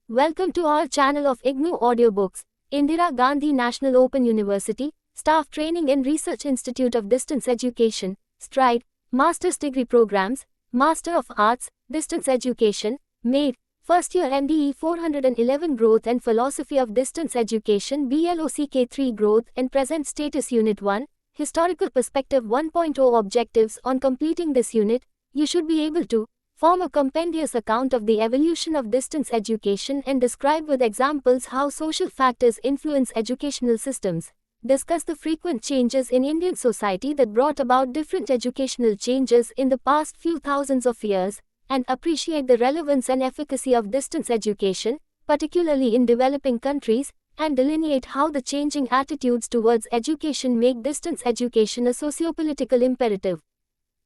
Welcome to our channel of IGNOU Audiobooks, Indira Gandhi National Open University, Staff Training and Research Institute of Distance Education, STRIDE, Master's Degree Programs, Master of Arts, Distance Education, MADE, First Year MDE 411 Growth and Philosophy of Distance Education BLOCK3 Growth and Present Status Unit 1, Historical Perspective 1.0 Objectives. On completing this unit, you should be able to form a compendious account of the evolution of distance education and describe with examples how social factors influence educational systems, discuss the frequent changes in Indian society that brought about different educational changes in the past few thousands of years, and appreciate the relevance and efficacy of distance education, particularly in developing countries, and delineate how the changing attitudes towards education make distance education a sociopolitical imperative.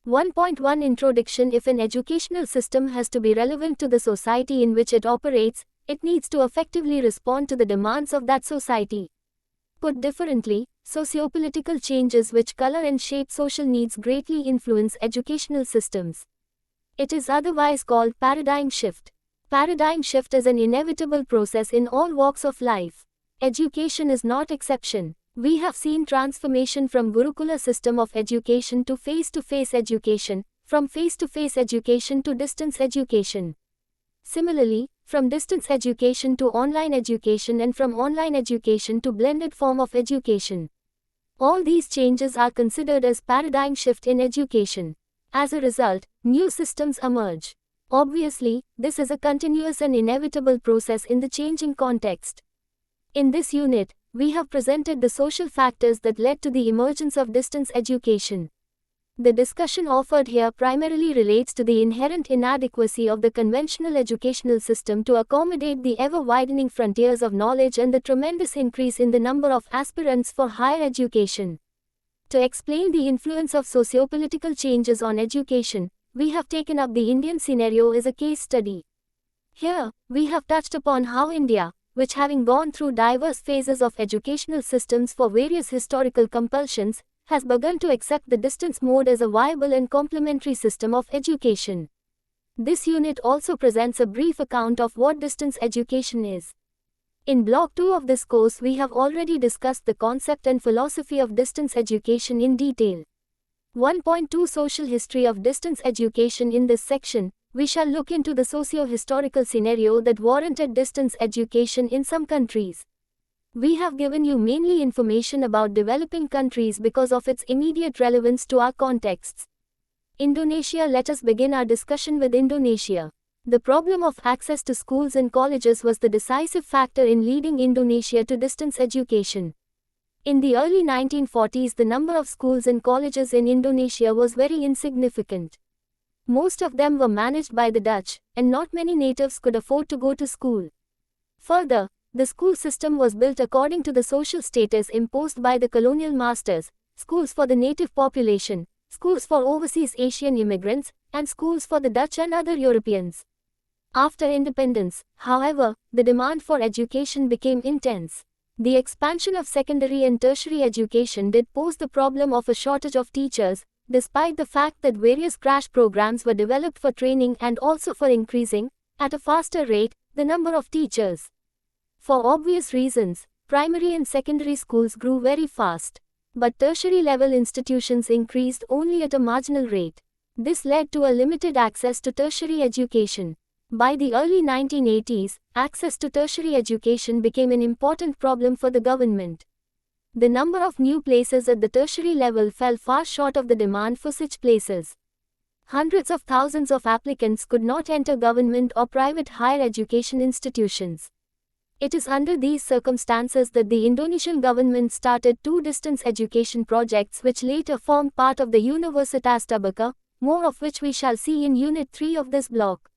1.1 Introduction. If an educational system has to be relevant to the society in which it operates, it needs to effectively respond to the demands of that society. Put differently, sociopolitical changes which color and shape social needs greatly influence educational systems. It is otherwise called paradigm shift. Paradigm shift is an inevitable process in all walks of life. Education is not exception. We have seen transformation from Gurukula system of education to face-to-face education, from face-to-face education to distance education. Similarly, from distance education to online education and from online education to blended form of education. All these changes are considered as paradigm shift in education. As a result, new systems emerge. Obviously, this is a continuous and inevitable process in the changing context. In this unit, we have presented the social factors that led to the emergence of distance education. The discussion offered here primarily relates to the inherent inadequacy of the conventional educational system to accommodate the ever-widening frontiers of knowledge and the tremendous increase in the number of aspirants for higher education. To explain the influence of sociopolitical changes on education, we have taken up the Indian scenario as a case study. Here, we have touched upon how India, which having gone through diverse phases of educational systems for various historical compulsions, has begun to accept the distance mode as a viable and complementary system of education. This unit also presents a brief account of what distance education is. In Block 2 of this course, we have already discussed the concept and philosophy of distance education in detail. 1.2 Social History of Distance Education. In this section, we shall look into the socio-historical scenario that warranted distance education in some countries. We have given you mainly information about developing countries because of its immediate relevance to our contexts. Indonesia. Let us begin our discussion with Indonesia. The problem of access to schools and colleges was the decisive factor in leading Indonesia to distance education. In the early 1940s, the number of schools and colleges in Indonesia was very insignificant. Most of them were managed by the Dutch, and not many natives could afford to go to school. Further, the school system was built according to the social status imposed by the colonial masters: schools for the native population, schools for overseas Asian immigrants, and schools for the Dutch and other Europeans. After independence, however, the demand for education became intense. The expansion of secondary and tertiary education did pose the problem of a shortage of teachers, despite the fact that various crash programs were developed for training and also for increasing, at a faster rate, the number of teachers. For obvious reasons, primary and secondary schools grew very fast, but tertiary level institutions increased only at a marginal rate. This led to a limited access to tertiary education. By the early 1980s, access to tertiary education became an important problem for the government. The number of new places at the tertiary level fell far short of the demand for such places. Hundreds of thousands of applicants could not enter government or private higher education institutions. It is under these circumstances that the Indonesian government started two distance education projects which later formed part of the Universitas Tbk, more of which we shall see in Unit 3 of this block.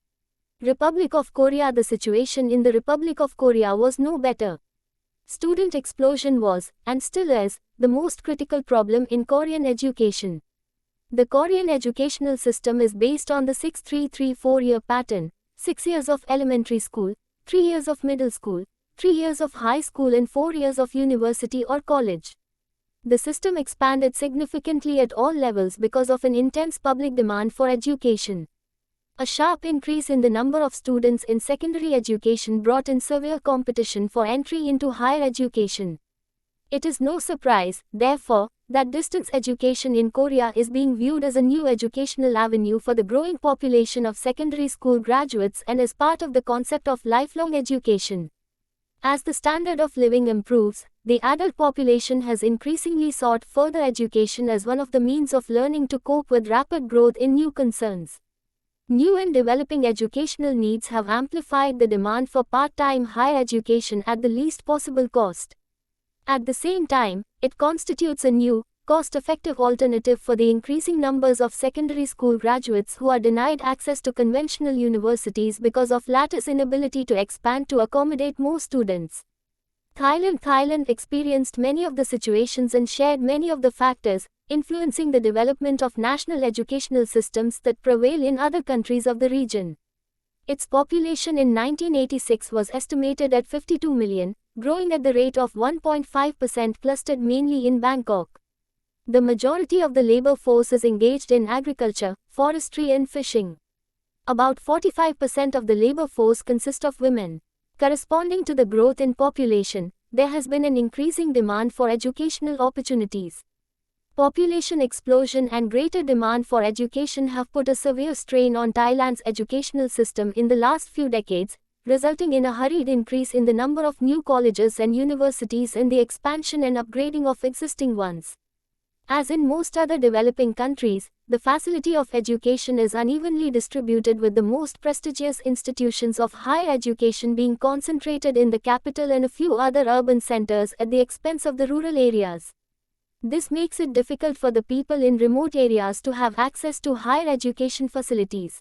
Republic of Korea. The situation in the Republic of Korea was no better. Student explosion was, and still is, the most critical problem in Korean education. The Korean educational system is based on the 6-3-3-4-year pattern: 6 years of elementary school, 3 years of middle school, 3 years of high school and 4 years of university or college. The system expanded significantly at all levels because of an intense public demand for education. A sharp increase in the number of students in secondary education brought in severe competition for entry into higher education. It is no surprise, therefore, that distance education in Korea is being viewed as a new educational avenue for the growing population of secondary school graduates and is part of the concept of lifelong education. As the standard of living improves, the adult population has increasingly sought further education as one of the means of learning to cope with rapid growth in new concerns. New and developing educational needs have amplified the demand for part-time higher education at the least possible cost. At the same time, it constitutes a new, cost-effective alternative for the increasing numbers of secondary school graduates who are denied access to conventional universities because of latter's inability to expand to accommodate more students. Thailand experienced many of the situations and shared many of the factors influencing the development of national educational systems that prevail in other countries of the region. Its population in 1986 was estimated at 52 million, growing at the rate of 1.5%, clustered mainly in Bangkok. The majority of the labor force is engaged in agriculture, forestry and fishing. About 45% of the labor force consist of women. Corresponding to the growth in population, there has been an increasing demand for educational opportunities. Population explosion and greater demand for education have put a severe strain on Thailand's educational system in the last few decades, resulting in a hurried increase in the number of new colleges and universities and the expansion and upgrading of existing ones. As in most other developing countries, the facility of education is unevenly distributed, with the most prestigious institutions of higher education being concentrated in the capital and a few other urban centers at the expense of the rural areas. This makes it difficult for the people in remote areas to have access to higher education facilities.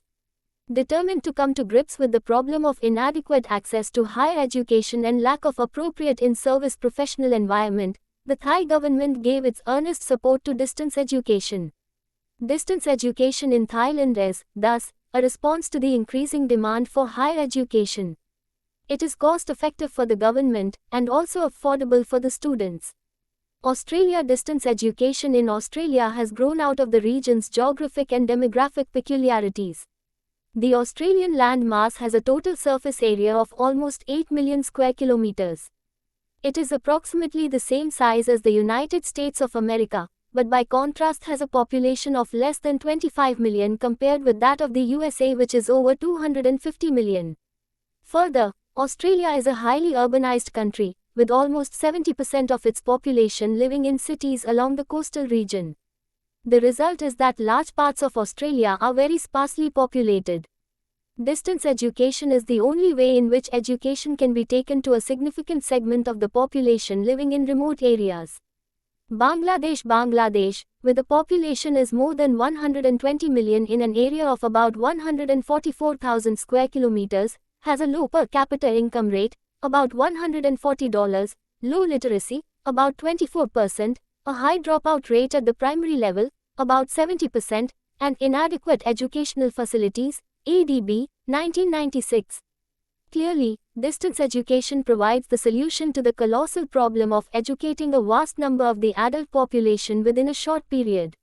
Determined to come to grips with the problem of inadequate access to higher education and lack of appropriate in-service professional environment, the Thai government gave its earnest support to distance education. Distance education in Thailand is, thus, a response to the increasing demand for higher education. It is cost-effective for the government and also affordable for the students. Australia. Distance education in Australia has grown out of the region's geographic and demographic peculiarities. The Australian land mass has a total surface area of almost 8 million square kilometers. It is approximately the same size as the United States of America, but by contrast has a population of less than 25 million compared with that of the USA, which is over 250 million. Further, Australia is a highly urbanized country, with almost 70% of its population living in cities along the coastal region. The result is that large parts of Australia are very sparsely populated. Distance education is the only way in which education can be taken to a significant segment of the population living in remote areas. Bangladesh, with a population is more than 120 million in an area of about 144,000 square kilometers, has a low per capita income rate, about $140, low literacy, about 24%, a high dropout rate at the primary level, about 70%, and inadequate educational facilities, ADB, 1996. Clearly, distance education provides the solution to the colossal problem of educating a vast number of the adult population within a short period.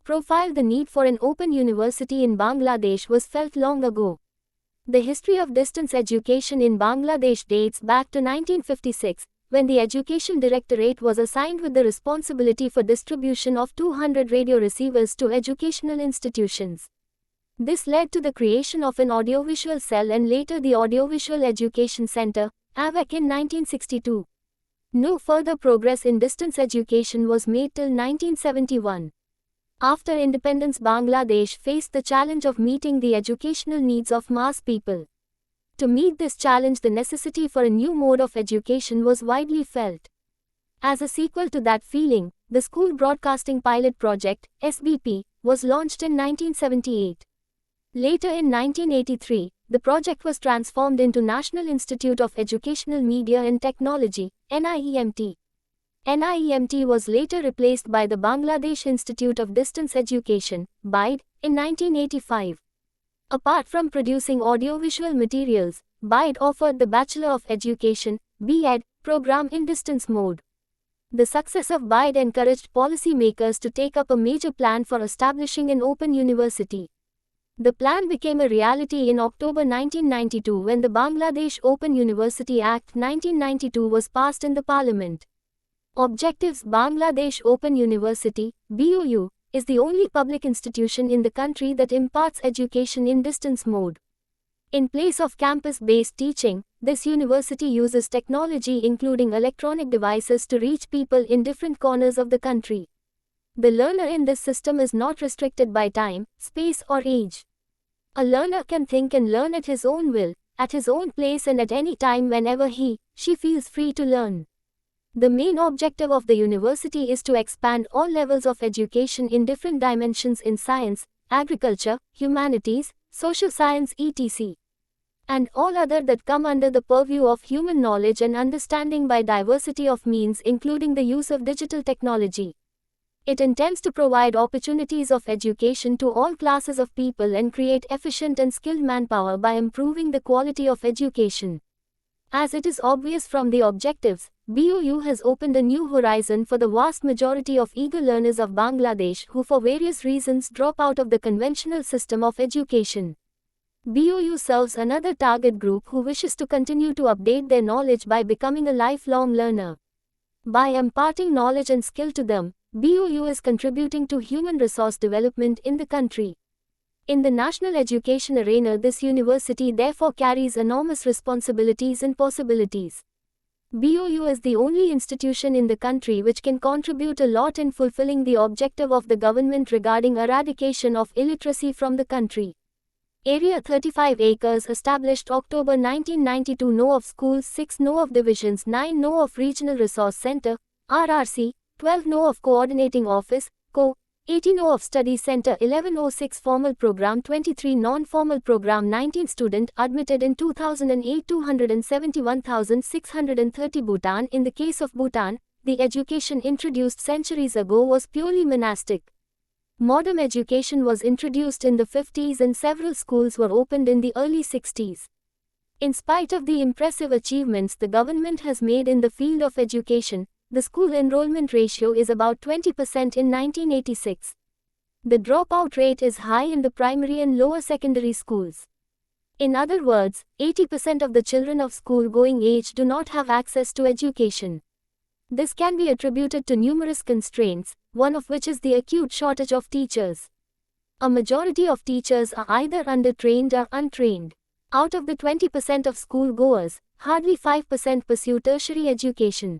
Profile. The need for an open university in Bangladesh was felt long ago. The history of distance education in Bangladesh dates back to 1956, when the Education Directorate was assigned with the responsibility for distribution of 200 radio receivers to educational institutions. This led to the creation of an audiovisual cell and later the Audiovisual Education Center, AVEC, in 1962. No further progress in distance education was made till 1971. After independence, Bangladesh faced the challenge of meeting the educational needs of mass people. To meet this challenge, the necessity for a new mode of education was widely felt. As a sequel to that feeling, the School Broadcasting Pilot Project, SBP, was launched in 1978. Later in 1983, the project was transformed into National Institute of Educational Media and Technology, NIEMT. NIEMT was later replaced by the Bangladesh Institute of Distance Education, BIDE, in 1985. Apart from producing audiovisual materials, BIDE offered the Bachelor of Education, B.Ed, program in distance mode. The success of BIDE encouraged policymakers to take up a major plan for establishing an open university. The plan became a reality in October 1992 when the Bangladesh Open University Act 1992 was passed in the parliament. Objectives: Bangladesh Open University, BOU, is the only public institution in the country that imparts education in distance mode. In place of campus-based teaching, this university uses technology including electronic devices to reach people in different corners of the country. The learner in this system is not restricted by time, space or age. A learner can think and learn at his own will, at his own place and at any time whenever she feels free to learn. The main objective of the university is to expand all levels of education in different dimensions in science, agriculture, humanities, social science etc. and all other that come under the purview of human knowledge and understanding by diversity of means including the use of digital technology. It intends to provide opportunities of education to all classes of people and create efficient and skilled manpower by improving the quality of education. As it is obvious from the objectives, BOU has opened a new horizon for the vast majority of eager learners of Bangladesh who for various reasons drop out of the conventional system of education. BOU serves another target group who wishes to continue to update their knowledge by becoming a lifelong learner. By imparting knowledge and skill to them, BOU is contributing to human resource development in the country. In the national education arena, this university therefore carries enormous responsibilities and possibilities. BOU is the only institution in the country which can contribute a lot in fulfilling the objective of the government regarding eradication of illiteracy from the country. Area 35 acres established October 1992. No of schools, 6 no of divisions, 9 no of regional resource center, RRC, 12 no of coordinating office, CO, 18 no of study center, 1106 formal program, 23 non-formal program, 19 student admitted in 2008, 271,630 Bhutan. In the case of Bhutan, the education introduced centuries ago was purely monastic. Modern education was introduced in the 50s and several schools were opened in the early 60s. In spite of the impressive achievements the government has made in the field of education, the school enrollment ratio is about 20% in 1986. The dropout rate is high in the primary and lower secondary schools. In other words, 80% of the children of school-going age do not have access to education. This can be attributed to numerous constraints, one of which is the acute shortage of teachers. A majority of teachers are either undertrained or untrained. Out of the 20% of school-goers, hardly 5% pursue tertiary education.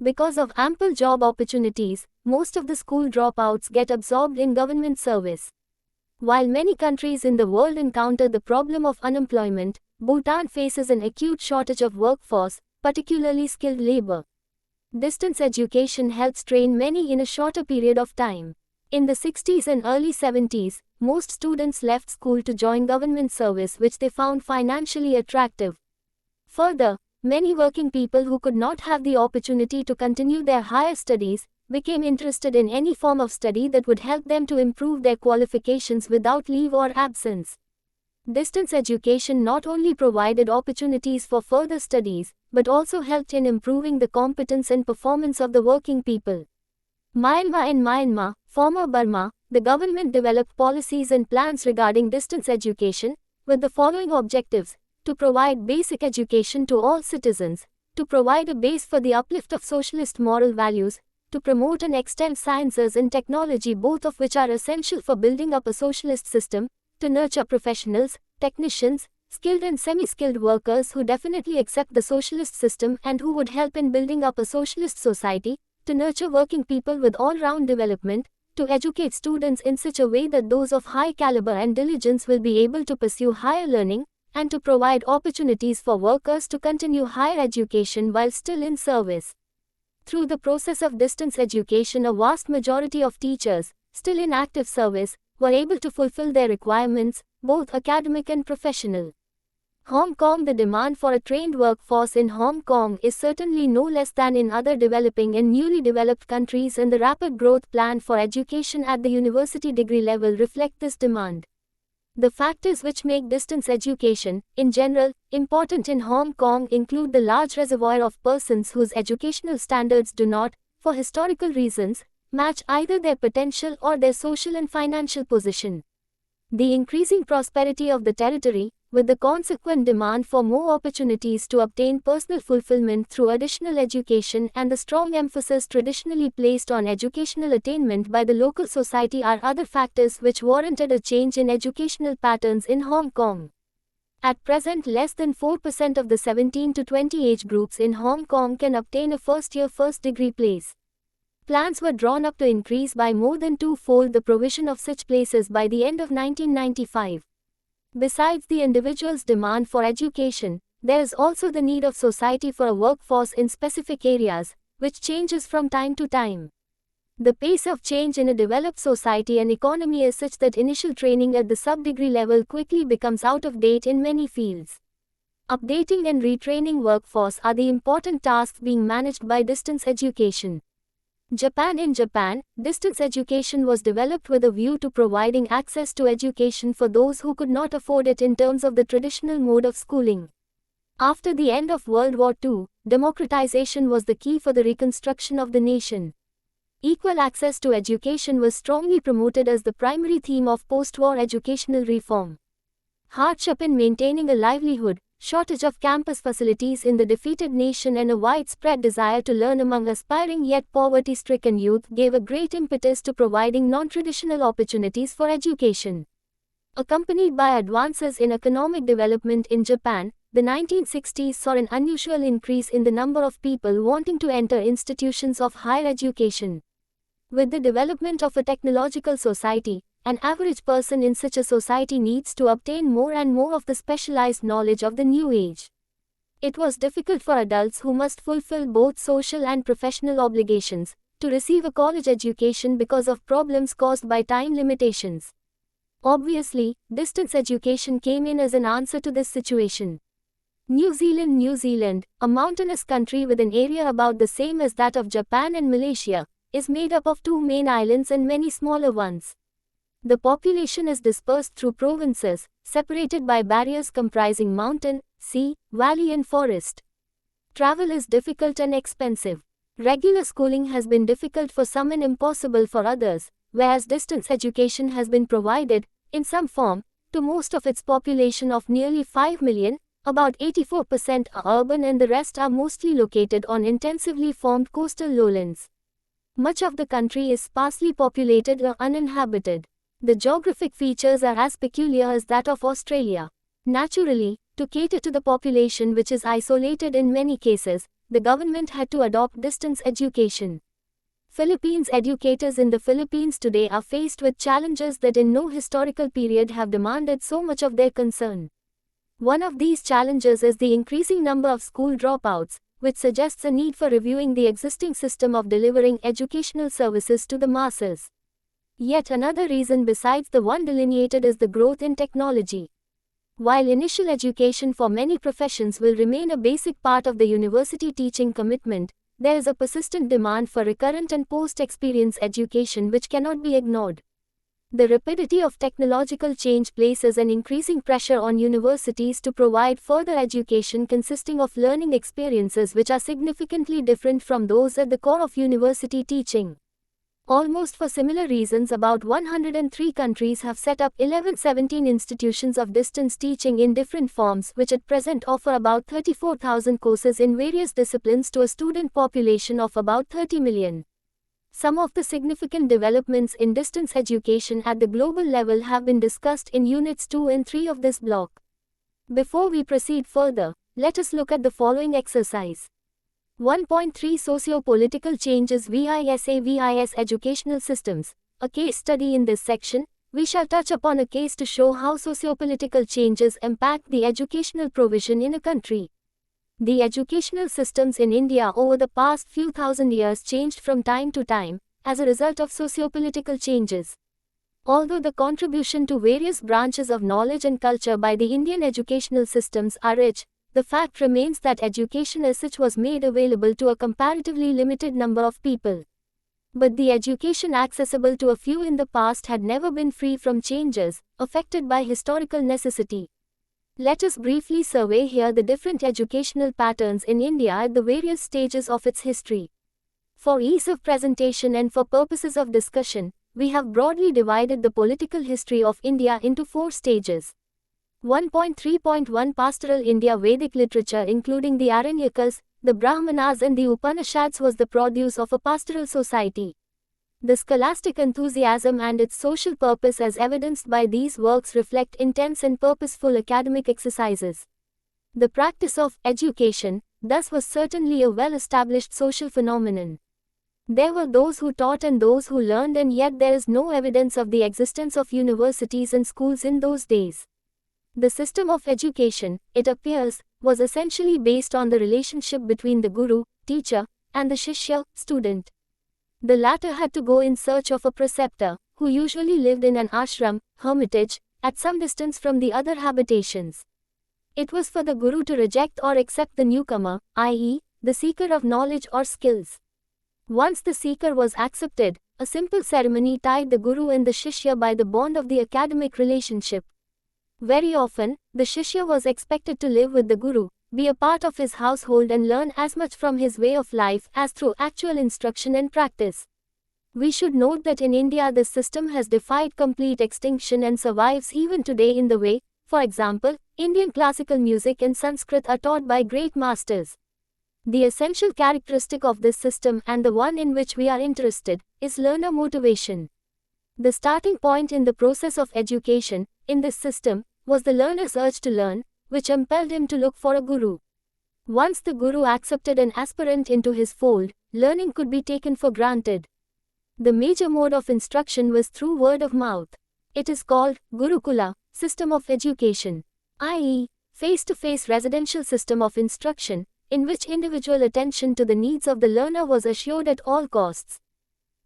Because of ample job opportunities, most of the school dropouts get absorbed in government service. While many countries in the world encounter the problem of unemployment, Bhutan faces an acute shortage of workforce, particularly skilled labor. Distance education helps train many in a shorter period of time. In the 60s and early 70s, most students left school to join government service which they found financially attractive. Further, many working people who could not have the opportunity to continue their higher studies became interested in any form of study that would help them to improve their qualifications without leave or absence. Distance education not only provided opportunities for further studies, but also helped in improving the competence and performance of the working people. In Myanmar, former Burma, the government developed policies and plans regarding distance education, with the following objectives: to provide basic education to all citizens, to provide a base for the uplift of socialist moral values, to promote and extend sciences and technology, both of which are essential for building up a socialist system, to nurture professionals, technicians, skilled and semi-skilled workers who definitely accept the socialist system and who would help in building up a socialist society, to nurture working people with all-round development, to educate students in such a way that those of high caliber and diligence will be able to pursue higher learning, and to provide opportunities for workers to continue higher education while still in service. Through the process of distance education, a vast majority of teachers, still in active service, were able to fulfill their requirements, both academic and professional. Hong Kong. The demand for a trained workforce in Hong Kong is certainly no less than in other developing and newly developed countries, and the rapid growth planned for education at the university degree level reflect this demand. The factors which make distance education, in general, important in Hong Kong include the large reservoir of persons whose educational standards do not, for historical reasons, match either their potential or their social and financial position. The increasing prosperity of the territory, with the consequent demand for more opportunities to obtain personal fulfillment through additional education and the strong emphasis traditionally placed on educational attainment by the local society are other factors which warranted a change in educational patterns in Hong Kong. At present, less than 4% of the 17 to 20 age groups in Hong Kong can obtain a first-year first-degree place. Plans were drawn up to increase by more than twofold the provision of such places by the end of 1995. Besides the individual's demand for education, there is also the need of society for a workforce in specific areas, which changes from time to time. The pace of change in a developed society and economy is such that initial training at the sub-degree level quickly becomes out of date in many fields. Updating and retraining workforce are the important tasks being managed by distance education. Japan. In Japan, distance education was developed with a view to providing access to education for those who could not afford it in terms of the traditional mode of schooling. After the end of World War II, democratization was the key for the reconstruction of the nation. Equal access to education was strongly promoted as the primary theme of post-war educational reform. Hardship in maintaining a livelihood, shortage of campus facilities in the defeated nation and a widespread desire to learn among aspiring yet poverty-stricken youth gave a great impetus to providing non-traditional opportunities for education. Accompanied by advances in economic development in Japan, the 1960s saw an unusual increase in the number of people wanting to enter institutions of higher education. With the development of a technological society, an average person in such a society needs to obtain more and more of the specialized knowledge of the new age. It was difficult for adults who must fulfill both social and professional obligations to receive a college education because of problems caused by time limitations. Obviously, distance education came in as an answer to this situation. New Zealand, a mountainous country with an area about the same as that of Japan and Malaysia, is made up of 2 main islands and many smaller ones. The population is dispersed through provinces, separated by barriers comprising mountain, sea, valley and forest. Travel is difficult and expensive. Regular schooling has been difficult for some and impossible for others, whereas distance education has been provided, in some form, to most of its population of nearly 5 million, about 84% are urban and the rest are mostly located on intensively formed coastal lowlands. Much of the country is sparsely populated or uninhabited. The geographic features are as peculiar as that of Australia. Naturally, to cater to the population which is isolated in many cases, the government had to adopt distance education. Philippines educators in the Philippines today are faced with challenges that in no historical period have demanded so much of their concern. One of these challenges is the increasing number of school dropouts, which suggests a need for reviewing the existing system of delivering educational services to the masses. Yet another reason besides the one delineated is the growth in technology. While initial education for many professions will remain a basic part of the university teaching commitment, there is a persistent demand for recurrent and post-experience education which cannot be ignored. The rapidity of technological change places an increasing pressure on universities to provide further education consisting of learning experiences which are significantly different from those at the core of university teaching. Almost for similar reasons, about 103 countries have set up 17 institutions of distance teaching in different forms which at present offer about 34,000 courses in various disciplines to a student population of about 30 million. Some of the significant developments in distance education at the global level have been discussed in Units 2 and 3 of this block. Before we proceed further, let us look at the following exercise. 1.3 Socio-political changes VIS educational systems. A case study. In this section, we shall touch upon a case to show how socio-political changes impact the educational provision in a country. The educational systems in India over the past few thousand years changed from time to time, as a result of socio-political changes. Although the contribution to various branches of knowledge and culture by the Indian educational systems are rich, the fact remains that education as such was made available to a comparatively limited number of people. But the education accessible to a few in the past had never been free from changes, affected by historical necessity. Let us briefly survey here the different educational patterns in India at the various stages of its history. For ease of presentation and for purposes of discussion, we have broadly divided the political history of India into 4 stages. 1.3.1 Pastoral India Vedic literature including the Aranyakas, the Brahmanas and the Upanishads was the produce of a pastoral society. The scholastic enthusiasm and its social purpose as evidenced by these works reflect intense and purposeful academic exercises. The practice of education, thus, was certainly a well-established social phenomenon. There were those who taught and those who learned, and yet there is no evidence of the existence of universities and schools in those days. The system of education, it appears, was essentially based on the relationship between the guru, teacher, and the shishya, student. The latter had to go in search of a preceptor, who usually lived in an ashram, hermitage, at some distance from the other habitations. It was for the guru to reject or accept the newcomer, i.e., the seeker of knowledge or skills. Once the seeker was accepted, a simple ceremony tied the guru and the shishya by the bond of the academic relationship. Very often, the shishya was expected to live with the guru, be a part of his household and learn as much from his way of life as through actual instruction and practice. We should note that in India this system has defied complete extinction and survives even today in the way, for example, Indian classical music and Sanskrit are taught by great masters. The essential characteristic of this system, and the one in which we are interested, is learner motivation. The starting point in the process of education, in this system, was the learner's urge to learn, which impelled him to look for a guru. Once the guru accepted an aspirant into his fold, learning could be taken for granted. The major mode of instruction was through word of mouth. It is called Gurukula, system of education, i.e., face-to-face residential system of instruction, in which individual attention to the needs of the learner was assured at all costs.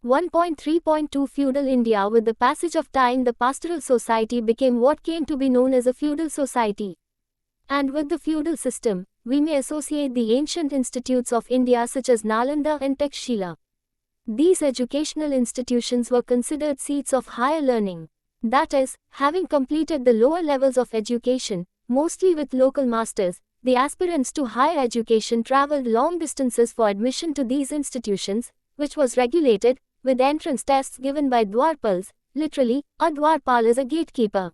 1.3.2 Feudal India. With the passage of time, the pastoral society became what came to be known as a feudal society. And with the feudal system, we may associate the ancient institutes of India such as Nalanda and Takshila. These educational institutions were considered seats of higher learning. That is, having completed the lower levels of education, mostly with local masters, the aspirants to higher education traveled long distances for admission to these institutions, which was regulated, with entrance tests given by Dwarpals. Literally, a Dwarpal is a gatekeeper.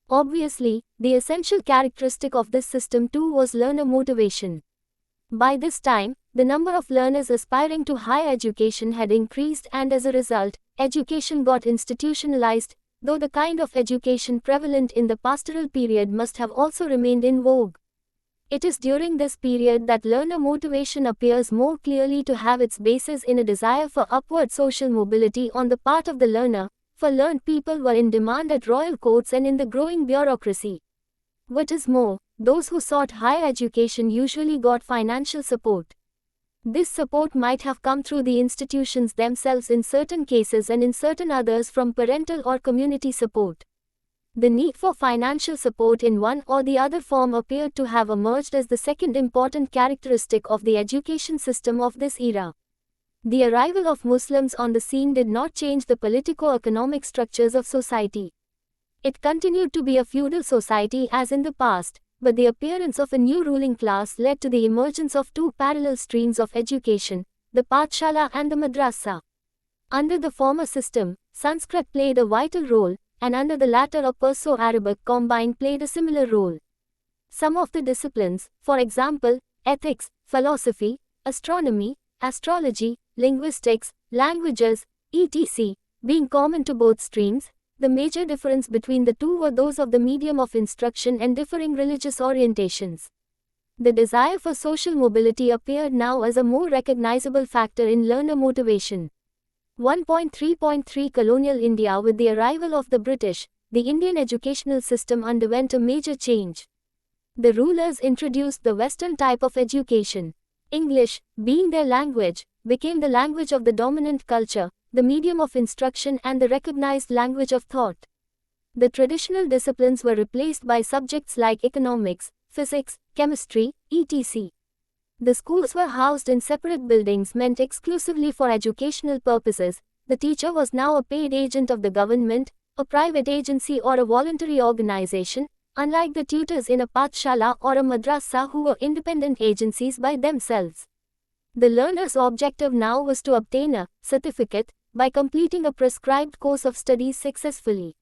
Obviously, the essential characteristic of this system too was learner motivation. By this time, the number of learners aspiring to higher education had increased, and as a result, education got institutionalized, though the kind of education prevalent in the pastoral period must have also remained in vogue. It is during this period that learner motivation appears more clearly to have its basis in a desire for upward social mobility on the part of the learner, for learned people were in demand at royal courts and in the growing bureaucracy. What is more, those who sought higher education usually got financial support. This support might have come through the institutions themselves in certain cases, and in certain others from parental or community support. The need for financial support in one or the other form appeared to have emerged as the second important characteristic of the education system of this era. The arrival of Muslims on the scene did not change the politico-economic structures of society. It continued to be a feudal society as in the past, but the appearance of a new ruling class led to the emergence of two parallel streams of education, the Pathshala and the Madrasa. Under the former system, Sanskrit played a vital role, and under the latter a Perso-Arabic combine played a similar role. Some of the disciplines, for example, ethics, philosophy, astronomy, astrology, linguistics, languages, etc., being common to both streams, the major difference between the two were those of the medium of instruction and differing religious orientations. The desire for social mobility appeared now as a more recognizable factor in learner motivation. 1.3.3 Colonial India. With the arrival of the British, the Indian educational system underwent a major change. The rulers introduced the Western type of education. English, being their language, became the language of the dominant culture, the medium of instruction and the recognized language of thought. The traditional disciplines were replaced by subjects like economics, physics, chemistry, etc. The schools were housed in separate buildings meant exclusively for educational purposes. The teacher was now a paid agent of the government, a private agency or a voluntary organization, unlike the tutors in a Pathshala or a Madrasa who were independent agencies by themselves. The learner's objective now was to obtain a certificate, by completing a prescribed course of studies successfully.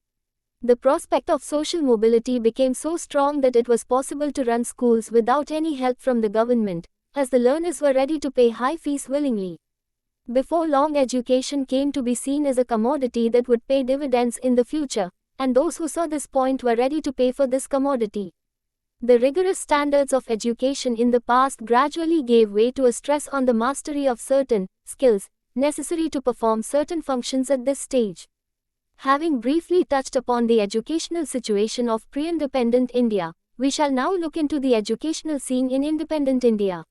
The prospect of social mobility became so strong that it was possible to run schools without any help from the government, as the learners were ready to pay high fees willingly. Before long, education came to be seen as a commodity that would pay dividends in the future, and those who saw this point were ready to pay for this commodity. The rigorous standards of education in the past gradually gave way to a stress on the mastery of certain skills necessary to perform certain functions at this stage. Having briefly touched upon the educational situation of pre-independent India, we shall now look into the educational scene in independent India.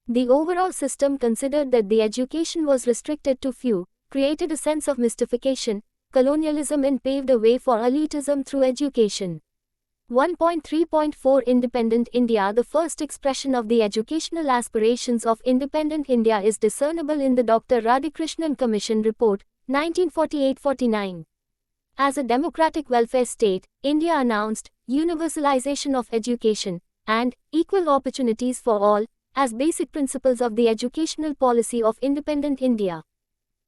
The overall system considered that the education was restricted to few, created a sense of mystification, colonialism, and paved a way for elitism through education. 1.3.4 Independent India. The first expression of the educational aspirations of independent India is discernible in the Dr. Radhakrishnan Commission Report, 1948-49. As a democratic welfare state, India announced universalization of education and equal opportunities for all as basic principles of the educational policy of independent India.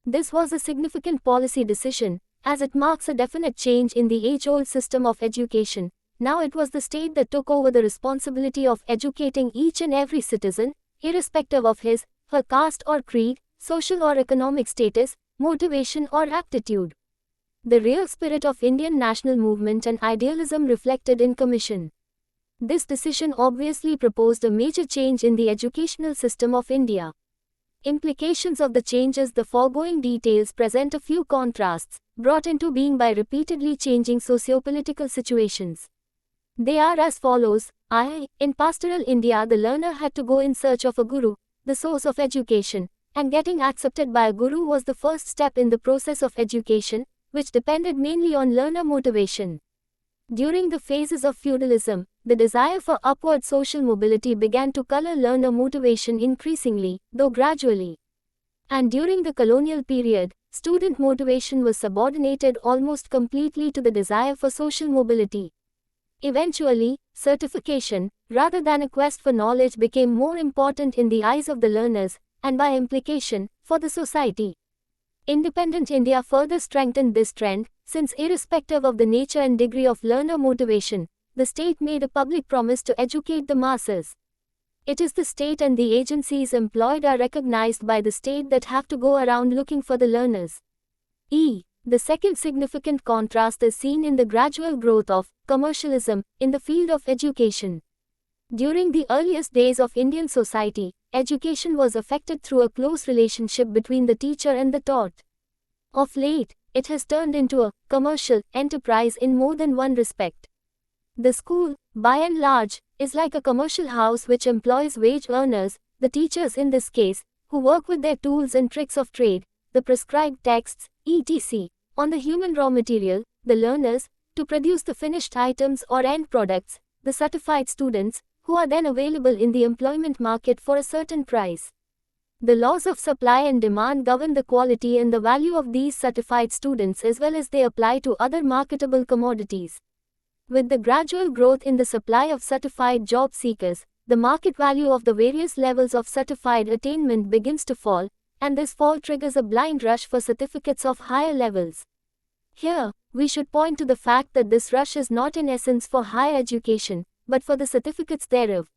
This was a significant policy decision, as it marks a definite change in the age-old system of education. Now it was the state that took over the responsibility of educating each and every citizen, irrespective of his, her caste or creed, social or economic status, motivation or aptitude. The real spirit of Indian national movement and idealism reflected in Commission. This decision obviously proposed a major change in the educational system of India. Implications of the changes. The foregoing details present a few contrasts, brought into being by repeatedly changing socio-political situations. They are as follows. In pastoral India, the learner had to go in search of a guru, the source of education, and getting accepted by a guru was the first step in the process of education, which depended mainly on learner motivation. During the phases of feudalism, the desire for upward social mobility began to color learner motivation increasingly, though gradually. And during the colonial period, student motivation was subordinated almost completely to the desire for social mobility. Eventually, certification, rather than a quest for knowledge, became more important in the eyes of the learners, and by implication, for the society. Independent India further strengthened this trend, since irrespective of the nature and degree of learner motivation, the state made a public promise to educate the masses. It is the state and the agencies employed are recognized by the state that have to go around looking for the learners. The second significant contrast is seen in the gradual growth of commercialism in the field of education. During the earliest days of Indian society, education was affected through a close relationship between the teacher and the taught. Of late, it has turned into a commercial enterprise in more than one respect. The school, by and large, is like a commercial house which employs wage earners, the teachers in this case, who work with their tools and tricks of trade, the prescribed texts, etc., on the human raw material, the learners, to produce the finished items or end products, the certified students, who are then available in the employment market for a certain price. The laws of supply and demand govern the quality and the value of these certified students as well as they apply to other marketable commodities. With the gradual growth in the supply of certified job seekers, the market value of the various levels of certified attainment begins to fall, and this fall triggers a blind rush for certificates of higher levels. Here, we should point to the fact that this rush is not in essence for higher education, but for the certificates thereof.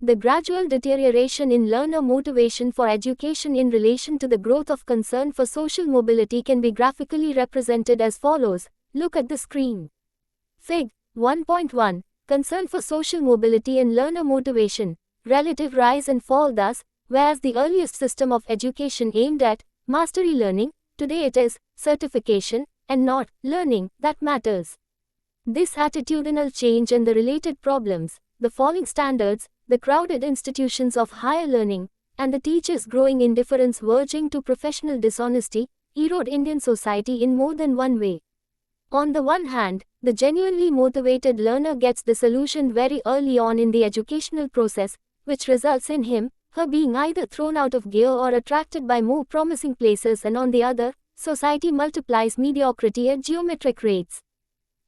The gradual deterioration in learner motivation for education in relation to the growth of concern for social mobility can be graphically represented as follows. Look at the screen. Fig. 1.1. Concern for social mobility and learner motivation. Relative rise and fall thus, whereas the earliest system of education aimed at mastery learning, today it is certification, and not learning, that matters. This attitudinal change and the related problems, the falling standards, the crowded institutions of higher learning, and the teachers' growing indifference verging to professional dishonesty, erode Indian society in more than one way. On the one hand, the genuinely motivated learner gets disillusioned very early on in the educational process, which results in him, her being either thrown out of gear or attracted by more promising places, and on the other, society multiplies mediocrity at geometric rates.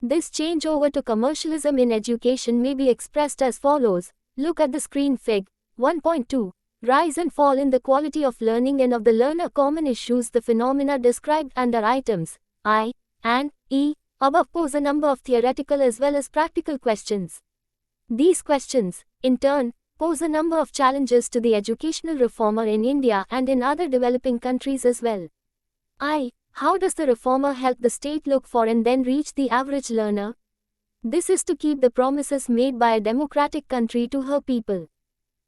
This change over to commercialism in education may be expressed as follows. Look at the screen. Fig. 1.2. rise and fall in the quality of learning and of the learner. Common issues. The phenomena described under items I and E above pose a number of theoretical as well as practical questions. These questions, in turn, pose a number of challenges to the educational reformer in India and in other developing countries as well. I. How does the reformer help the state look for and then reach the average learner? This is to keep the promises made by a democratic country to her people.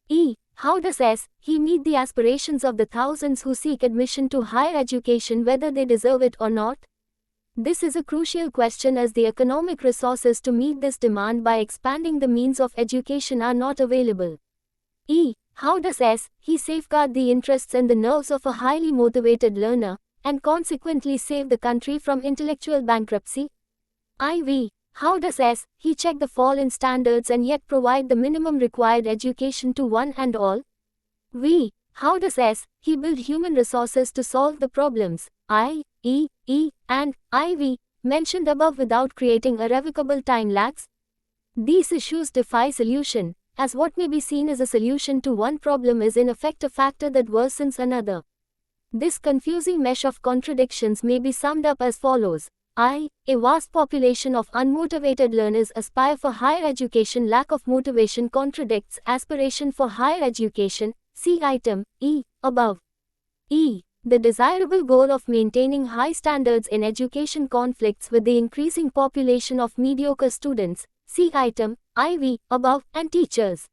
E. How does he meet the aspirations of the thousands who seek admission to higher education whether they deserve it or not? This is a crucial question as the economic resources to meet this demand by expanding the means of education are not available. E. How does he safeguard the interests and the nerves of a highly motivated learner, and consequently save the country from intellectual bankruptcy? IV. How does he check the fall in standards and yet provide the minimum required education to one and all? V. How does he build human resources to solve the problems I, E, and IV mentioned above without creating irrevocable time lags? These issues defy solution, as what may be seen as a solution to one problem is in effect a factor that worsens another. This confusing mesh of contradictions may be summed up as follows. I. A vast population of unmotivated learners aspire for higher education. Lack of motivation contradicts aspiration for higher education. See item E above. E. The desirable goal of maintaining high standards in education conflicts with the increasing population of mediocre students. See item IV above and teachers.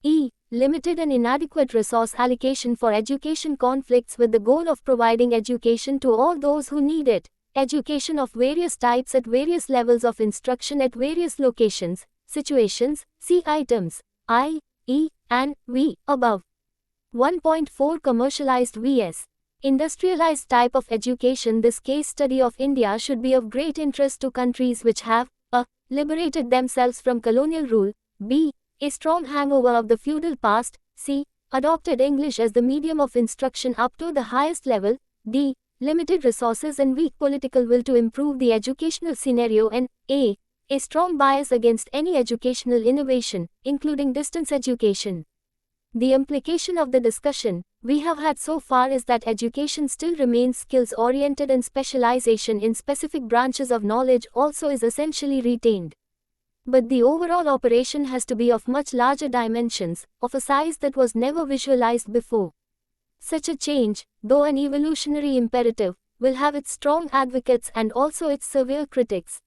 E. Limited and inadequate resource allocation for education conflicts with the goal of providing education to all those who need it. Education of various types at various levels of instruction at various locations, situations. See items I, E, and V above. 1.4 Commercialized vs. Industrialized type of education. This case study of India should be of great interest to countries which have a. Liberated themselves from colonial rule, b. A strong hangover of the feudal past, c. Adopted English as the medium of instruction up to the highest level, d. Limited resources and weak political will to improve the educational scenario, and a. A strong bias against any educational innovation, including distance education. The implication of the discussion we have had so far is that education still remains skills-oriented and specialization in specific branches of knowledge also is essentially retained. But the overall operation has to be of much larger dimensions, of a size that was never visualized before. Such a change, though an evolutionary imperative, will have its strong advocates and also its severe critics.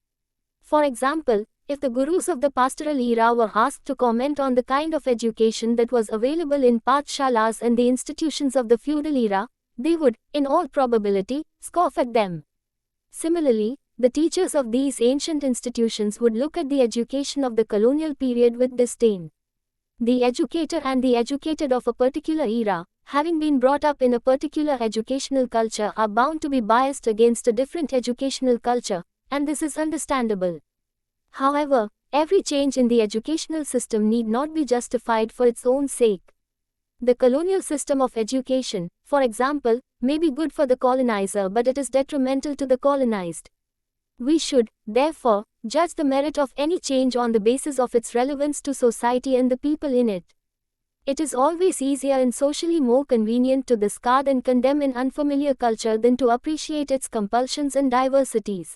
For example, if the gurus of the pastoral era were asked to comment on the kind of education that was available in pathshalas and the institutions of the feudal era, they would, in all probability, scoff at them. Similarly, the teachers of these ancient institutions would look at the education of the colonial period with disdain. The educator and the educated of a particular era, having been brought up in a particular educational culture, are bound to be biased against a different educational culture, and this is understandable. However, every change in the educational system need not be justified for its own sake. The colonial system of education, for example, may be good for the colonizer, but it is detrimental to the colonized. We should, therefore, judge the merit of any change on the basis of its relevance to society and the people in it. It is always easier and socially more convenient to discard and condemn an unfamiliar culture than to appreciate its compulsions and diversities.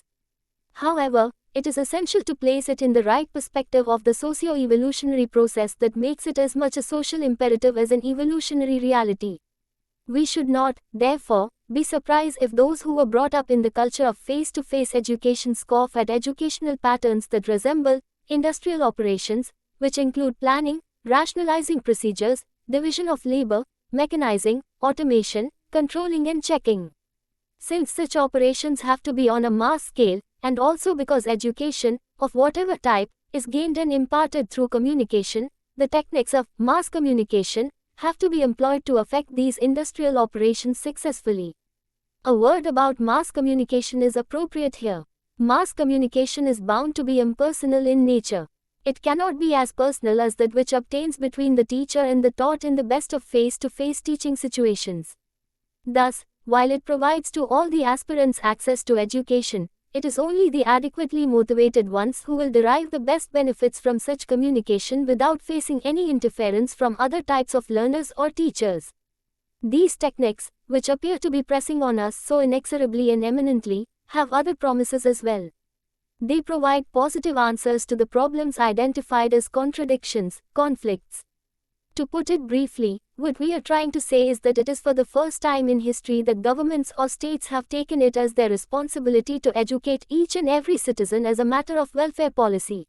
However, it is essential to place it in the right perspective of the socio-evolutionary process that makes it as much a social imperative as an evolutionary reality. We should not, therefore, be surprised if those who were brought up in the culture of face-to-face education scoff at educational patterns that resemble industrial operations, which include planning, rationalizing procedures, division of labor, mechanizing, automation, controlling and checking. Since such operations have to be on a mass scale, and also because education, of whatever type, is gained and imparted through communication, the techniques of mass communication have to be employed to effect these industrial operations successfully. A word about mass communication is appropriate here. Mass communication is bound to be impersonal in nature. It cannot be as personal as that which obtains between the teacher and the taught in the best of face-to-face teaching situations. Thus, while it provides to all the aspirants access to education, it is only the adequately motivated ones who will derive the best benefits from such communication without facing any interference from other types of learners or teachers. These techniques, which appear to be pressing on us so inexorably and eminently, have other promises as well. They provide positive answers to the problems identified as contradictions, conflicts. To put it briefly, what we are trying to say is that it is for the first time in history that governments or states have taken it as their responsibility to educate each and every citizen as a matter of welfare policy.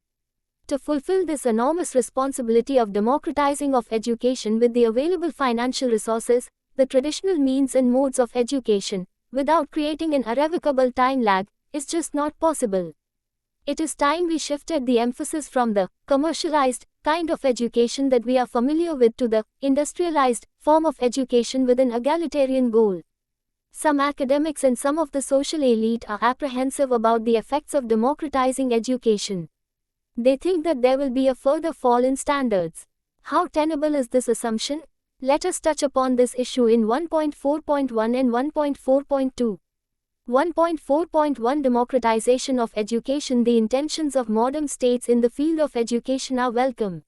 To fulfill this enormous responsibility of democratizing of education with the available financial resources, the traditional means and modes of education, without creating an irrevocable time lag, is just not possible. It is time we shifted the emphasis from the commercialized kind of education that we are familiar with to the industrialized form of education with an egalitarian goal. Some academics and some of the social elite are apprehensive about the effects of democratizing education. They think that there will be a further fall in standards. How tenable is this assumption? Let us touch upon this issue in 1.4.1 and 1.4.2. 1.4.1 Democratization of education. The intentions of modern states in the field of education are welcome.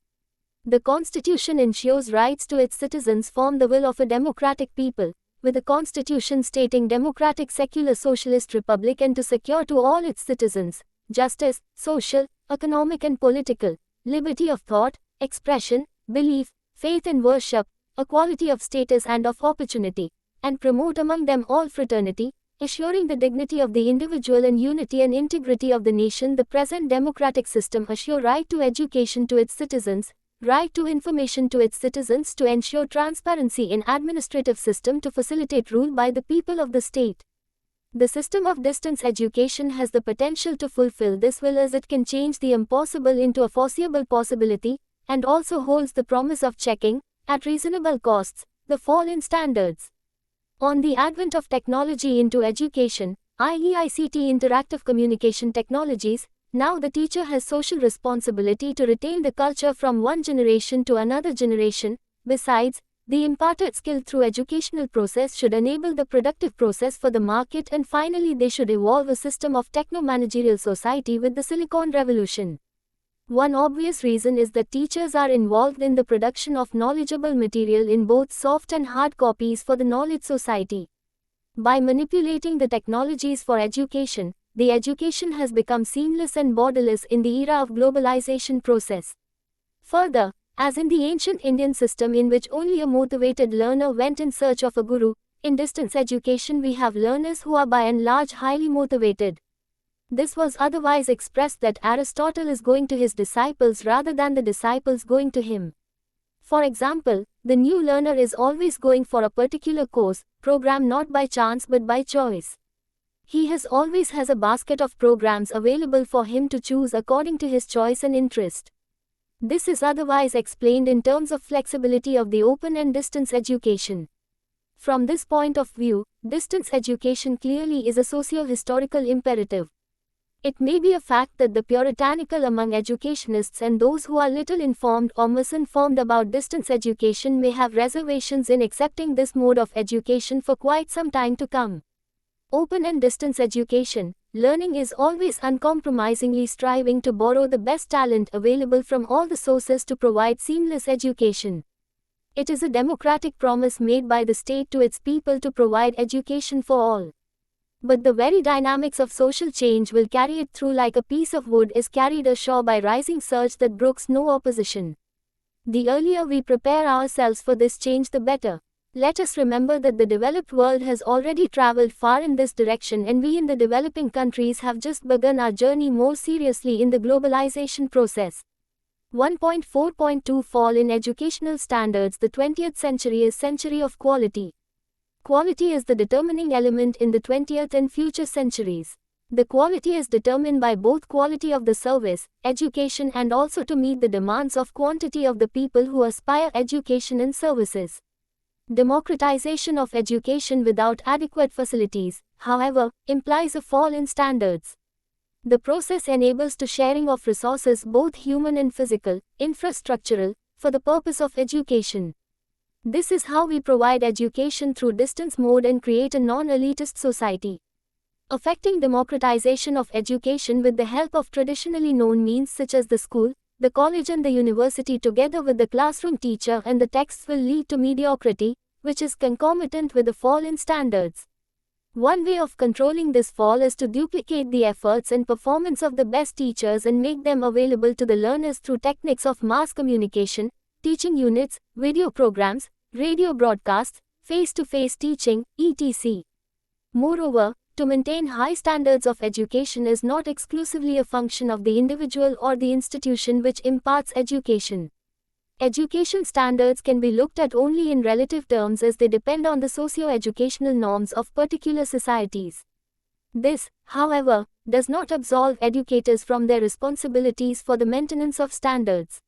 The Constitution ensures rights to its citizens form the will of a democratic people, with the Constitution stating democratic secular socialist republic and to secure to all its citizens, justice, social, economic and political, liberty of thought, expression, belief, faith and worship, equality of status and of opportunity, and promote among them all fraternity, assuring the dignity of the individual and unity and integrity of the nation. The present democratic system assures right to education to its citizens, right to information to its citizens, to ensure transparency in administrative system, to facilitate rule by the people of the state. The system of distance education has the potential to fulfill this will, as it can change the impossible into a foreseeable possibility, and also holds the promise of checking, at reasonable costs, the fall in standards. On the advent of technology into education, i.e. ICT interactive communication technologies, now the teacher has social responsibility to retain the culture from one generation to another generation. Besides, the imparted skill through educational process should enable the productive process for the market, and finally they should evolve a system of techno-managerial society with the Silicon Revolution. One obvious reason is that teachers are involved in the production of knowledgeable material in both soft and hard copies for the knowledge society. By manipulating the technologies for education, the education has become seamless and borderless in the era of globalization process. Further, as in the ancient Indian system in which only a motivated learner went in search of a guru, in distance education we have learners who are by and large highly motivated. This was otherwise expressed that Aristotle is going to his disciples rather than the disciples going to him. For example, the new learner is always going for a particular course, program not by chance but by choice. He always has a basket of programs available for him to choose according to his choice and interest. This is otherwise explained in terms of flexibility of the open and distance education. From this point of view, distance education clearly is a socio-historical imperative. It may be a fact that the puritanical among educationists and those who are little informed or misinformed about distance education may have reservations in accepting this mode of education for quite some time to come. Open and distance education, learning is always uncompromisingly striving to borrow the best talent available from all the sources to provide seamless education. It is a democratic promise made by the state to its people to provide education for all. But the very dynamics of social change will carry it through like a piece of wood is carried ashore by rising surge that brooks no opposition. The earlier we prepare ourselves for this change, the better. Let us remember that the developed world has already traveled far in this direction, and we in the developing countries have just begun our journey more seriously in the globalization process. 1.4.2 Fall in educational standards. The 20th century is century of quality. Quality is the determining element in the 20th and future centuries. The quality is determined by both quality of the service, education, and also to meet the demands of quantity of the people who aspire education and services. Democratization of education without adequate facilities, however, implies a fall in standards. The process enables to sharing of resources, both human and physical, infrastructural, for the purpose of education. This is how we provide education through distance mode and create a non-elitist society. affecting democratization of education with the help of traditionally known means such as the school, the college and the university together with the classroom teacher and the texts will lead to mediocrity, which is concomitant with the fall in standards. One way of controlling this fall is to duplicate the efforts and performance of the best teachers and make them available to the learners through techniques of mass communication, teaching units, video programs, radio broadcasts, face-to-face teaching, etc. Moreover, to maintain high standards of education is not exclusively a function of the individual or the institution which imparts education. Education standards can be looked at only in relative terms as they depend on the socio-educational norms of particular societies. This, however, does not absolve educators from their responsibilities for the maintenance of standards.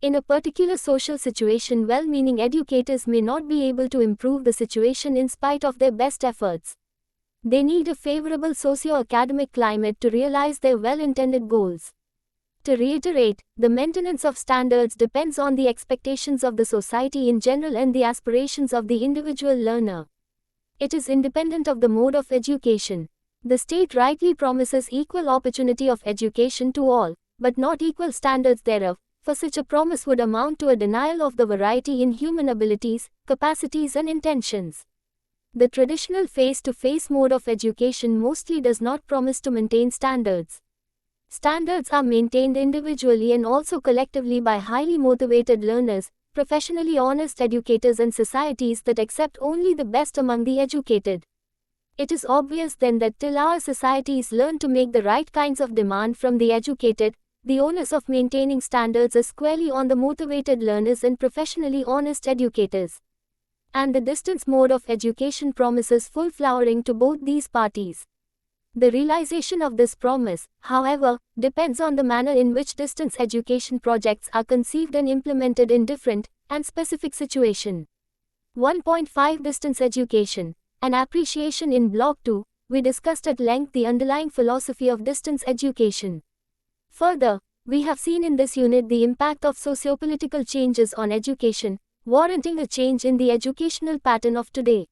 In a particular social situation, well-meaning educators may not be able to improve the situation in spite of their best efforts. They need a favorable socio-academic climate to realize their well-intended goals. To reiterate, the maintenance of standards depends on the expectations of the society in general and the aspirations of the individual learner. It is independent of the mode of education. The state rightly promises equal opportunity of education to all, but not equal standards thereof, for such a promise would amount to a denial of the variety in human abilities, capacities and intentions. The traditional face-to-face mode of education mostly does not promise to maintain standards. Standards are maintained individually and also collectively by highly motivated learners, professionally honest educators and societies that accept only the best among the educated. It is obvious then that till our societies learn to make the right kinds of demand from the educated, the onus of maintaining standards is squarely on the motivated learners and professionally honest educators. And the distance mode of education promises full flowering to both these parties. The realization of this promise, however, depends on the manner in which distance education projects are conceived and implemented in different and specific situations. 1.5 Distance education. An appreciation. In Block 2, we discussed at length the underlying philosophy of distance education. Further, we have seen in this unit the impact of sociopolitical changes on education, warranting a change in the educational pattern of today.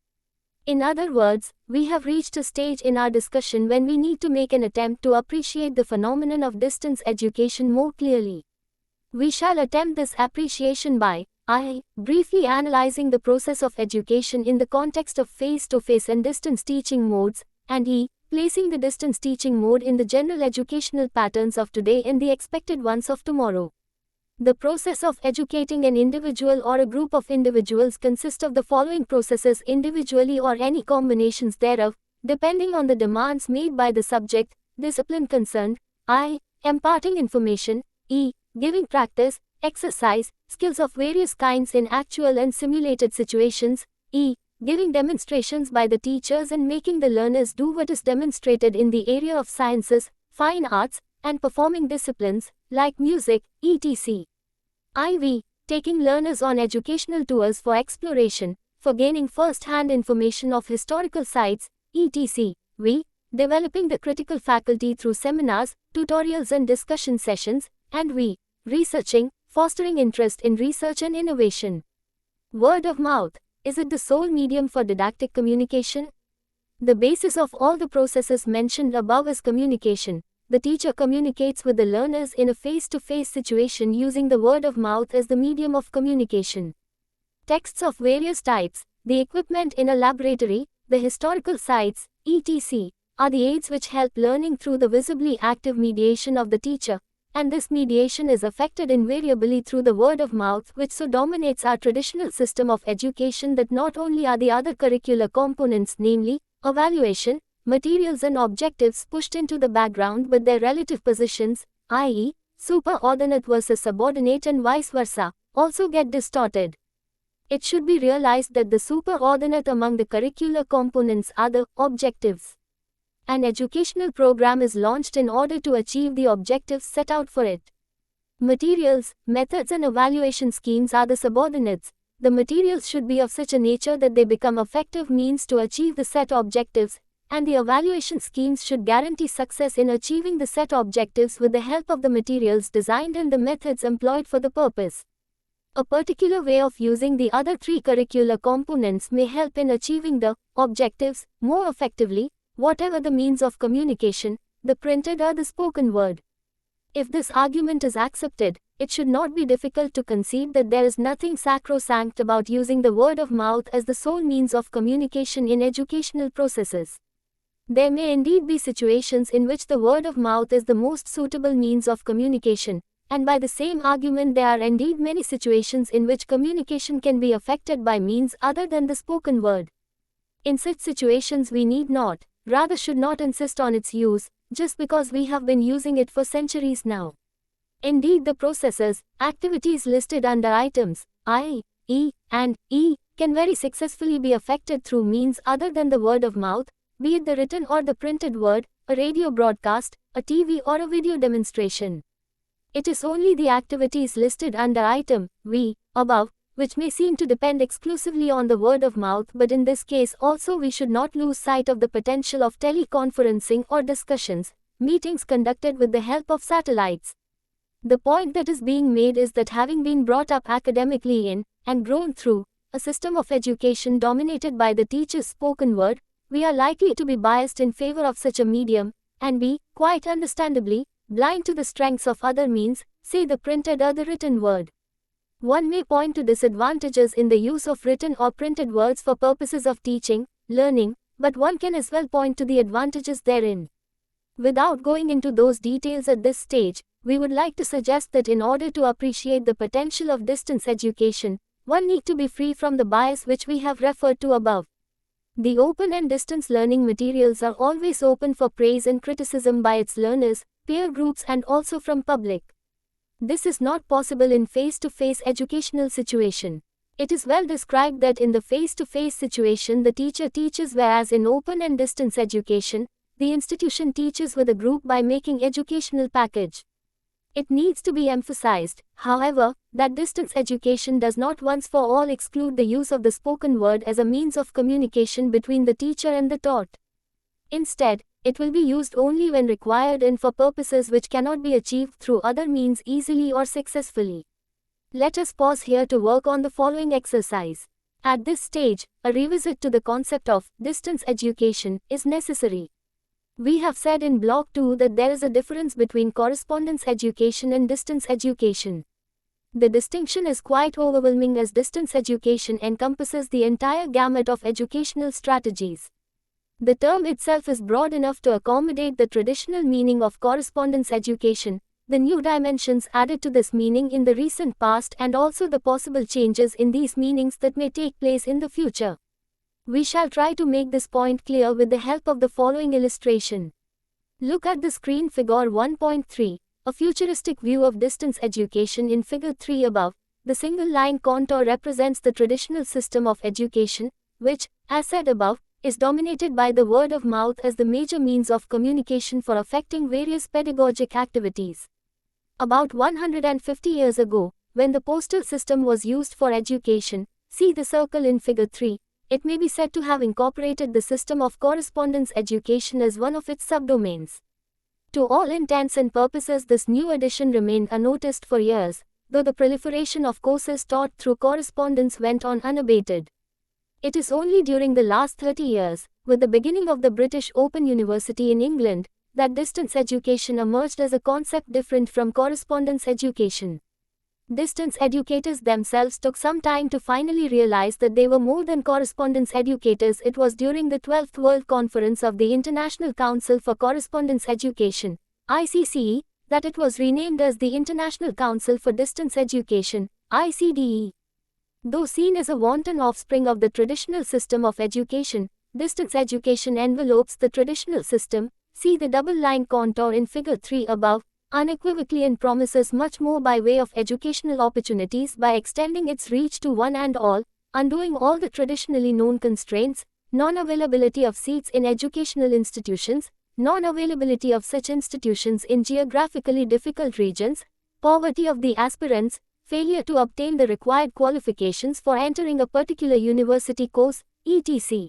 In other words, we have reached a stage in our discussion when we need to make an attempt to appreciate the phenomenon of distance education more clearly. We shall attempt this appreciation by briefly analyzing the process of education in the context of face-to-face and distance teaching modes, and placing the distance teaching mode in the general educational patterns of today and the expected ones of tomorrow. The process of educating an individual or a group of individuals consists of the following processes individually or any combinations thereof, depending on the demands made by the subject, discipline concerned, imparting information, giving practice, exercise, skills of various kinds in actual and simulated situations, giving demonstrations by the teachers and making the learners do what is demonstrated in the area of sciences, fine arts, and performing disciplines, like music, etc. Taking learners on educational tours for exploration, for gaining first-hand information of historical sites, etc. Developing the critical faculty through seminars, tutorials and discussion sessions, and researching, fostering interest in research and innovation. Word of mouth. Is it the sole medium for didactic communication? The basis of all the processes mentioned above is communication. The teacher communicates with the learners in a face-to-face situation using the word of mouth as the medium of communication. Texts of various types, the equipment in a laboratory, the historical sites, etc., are the aids which help learning through the visibly active mediation of the teacher, and this mediation is effected invariably through the word of mouth, which so dominates our traditional system of education that not only are the other curricular components, namely, evaluation, materials and objectives pushed into the background, but their relative positions, i.e., superordinate versus subordinate and vice versa, also get distorted. It should be realized that the superordinate among the curricular components are the objectives. An educational program is launched in order to achieve the objectives set out for it. Materials, methods and evaluation schemes are the subordinates. The materials should be of such a nature that they become effective means to achieve the set objectives, and the evaluation schemes should guarantee success in achieving the set objectives with the help of the materials designed and the methods employed for the purpose. A particular way of using the other three curricular components may help in achieving the objectives more effectively, whatever the means of communication, the printed or the spoken word. If this argument is accepted, it should not be difficult to concede that there is nothing sacrosanct about using the word of mouth as the sole means of communication in educational processes. There may indeed be situations in which the word of mouth is the most suitable means of communication, and by the same argument there are indeed many situations in which communication can be affected by means other than the spoken word. In such situations we need not, rather should not insist on its use, just because we have been using it for centuries now. Indeed, the processes, activities listed under items I, E, and E can very successfully be affected through means other than the word of mouth, be it the written or the printed word, a radio broadcast, a TV or a video demonstration. It is only the activities listed under item V above, which may seem to depend exclusively on the word of mouth, but in this case also we should not lose sight of the potential of teleconferencing or discussions, meetings conducted with the help of satellites. The point that is being made is that having been brought up academically in, and grown through, a system of education dominated by the teacher's spoken word, we are likely to be biased in favor of such a medium, and be, quite understandably, blind to the strengths of other means, say the printed or the written word. One may point to disadvantages in the use of written or printed words for purposes of teaching, learning, but one can as well point to the advantages therein. Without going into those details at this stage, we would like to suggest that in order to appreciate the potential of distance education, one need to be free from the bias which we have referred to above. The open and distance learning materials are always open for praise and criticism by its learners, peer groups and also from public. This is not possible in face-to-face educational situation. It is well described that in the face-to-face situation the teacher teaches, whereas in open and distance education, the institution teaches with a group by making educational package. It needs to be emphasized, however, that distance education does not once for all exclude the use of the spoken word as a means of communication between the teacher and the taught. Instead, it will be used only when required and for purposes which cannot be achieved through other means easily or successfully. Let us pause here to work on the following exercise. At this stage, a revisit to the concept of distance education is necessary. We have said in Block 2 that there is a difference between correspondence education and distance education. The distinction is quite overwhelming as distance education encompasses the entire gamut of educational strategies. The term itself is broad enough to accommodate the traditional meaning of correspondence education, the new dimensions added to this meaning in the recent past and also the possible changes in these meanings that may take place in the future. We shall try to make this point clear with the help of the following illustration. Look at the screen figure 1.3, a futuristic view of distance education in figure 3 above. The single line contour represents the traditional system of education, which, as said above, is dominated by the word of mouth as the major means of communication for affecting various pedagogic activities. About 150 years ago, when the postal system was used for education, see the circle in figure 3, it may be said to have incorporated the system of correspondence education as one of its subdomains. To all intents and purposes, this new addition remained unnoticed for years, though the proliferation of courses taught through correspondence went on unabated. It is only during the last 30 years, with the beginning of the British Open University in England, that distance education emerged as a concept different from correspondence education. Distance educators themselves took some time to finally realize that they were more than correspondence educators. It was during the 12th World Conference of the International Council for Correspondence Education, ICCE, that it was renamed as the International Council for Distance Education, ICDE. Though seen as a wanton offspring of the traditional system of education, distance education envelopes the traditional system, see the double-line contour in figure 3 above, unequivocally and promises much more by way of educational opportunities by extending its reach to one and all, undoing all the traditionally known constraints, non-availability of seats in educational institutions, non-availability of such institutions in geographically difficult regions, poverty of the aspirants, failure to obtain the required qualifications for entering a particular university course, etc.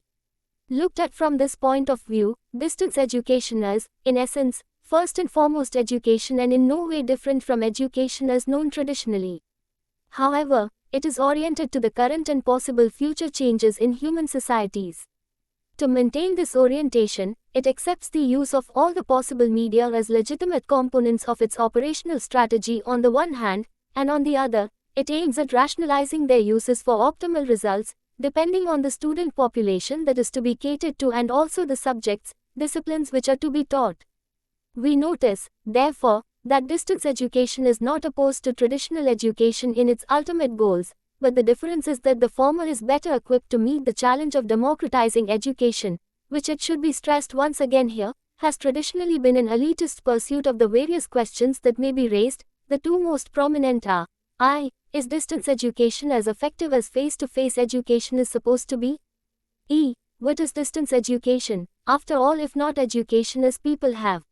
Looked at from this point of view, distance education is, in essence, first and foremost education and in no way different from education as known traditionally. However, it is oriented to the current and possible future changes in human societies. To maintain this orientation, it accepts the use of all the possible media as legitimate components of its operational strategy on the one hand, and on the other, it aims at rationalizing their uses for optimal results, depending on the student population that is to be catered to and also the subjects, disciplines which are to be taught. We notice, therefore, that distance education is not opposed to traditional education in its ultimate goals, but the difference is that the former is better equipped to meet the challenge of democratizing education, which, it should be stressed once again here, has traditionally been an elitist pursuit of the various questions that may be raised. The two most prominent are: I. Is distance education as effective as face-to-face education is supposed to be? E. What is distance education, after all, if not education as people have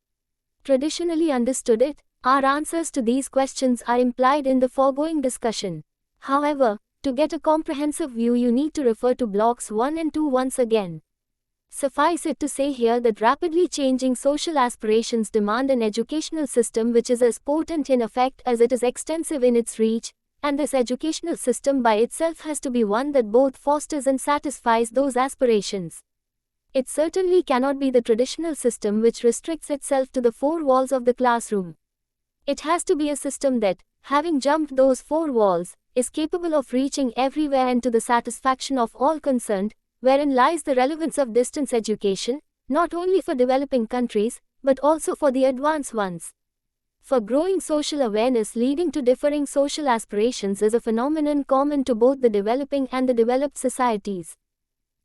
traditionally understood it? Our answers to these questions are implied in the foregoing discussion. However, to get a comprehensive view, you need to refer to blocks 1 and 2 once again. Suffice it to say here that rapidly changing social aspirations demand an educational system which is as potent in effect as it is extensive in its reach, and this educational system by itself has to be one that both fosters and satisfies those aspirations. It certainly cannot be the traditional system which restricts itself to the four walls of the classroom. It has to be a system that, having jumped those four walls, is capable of reaching everywhere and to the satisfaction of all concerned, wherein lies the relevance of distance education, not only for developing countries, but also for the advanced ones. For growing social awareness leading to differing social aspirations is a phenomenon common to both the developing and the developed societies.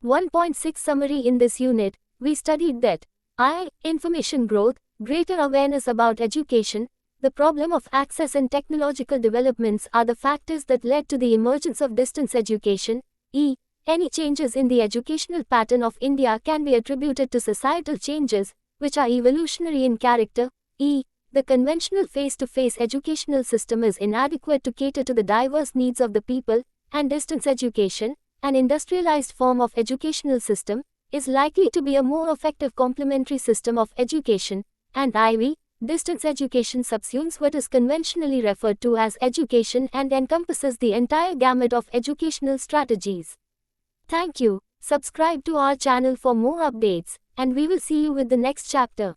1.6 Summary. In this unit, we studied that I. Information growth, greater awareness about education, the problem of access and technological developments are the factors that led to the emergence of distance education. E. Any changes in the educational pattern of India can be attributed to societal changes, which are evolutionary in character. E. The conventional face-to-face educational system is inadequate to cater to the diverse needs of the people, and distance education, an industrialized form of educational system, is likely to be a more effective complementary system of education. And IV. Distance education subsumes what is conventionally referred to as education and encompasses the entire gamut of educational strategies. Thank you. Subscribe to our channel for more updates, and we will see you with the next chapter.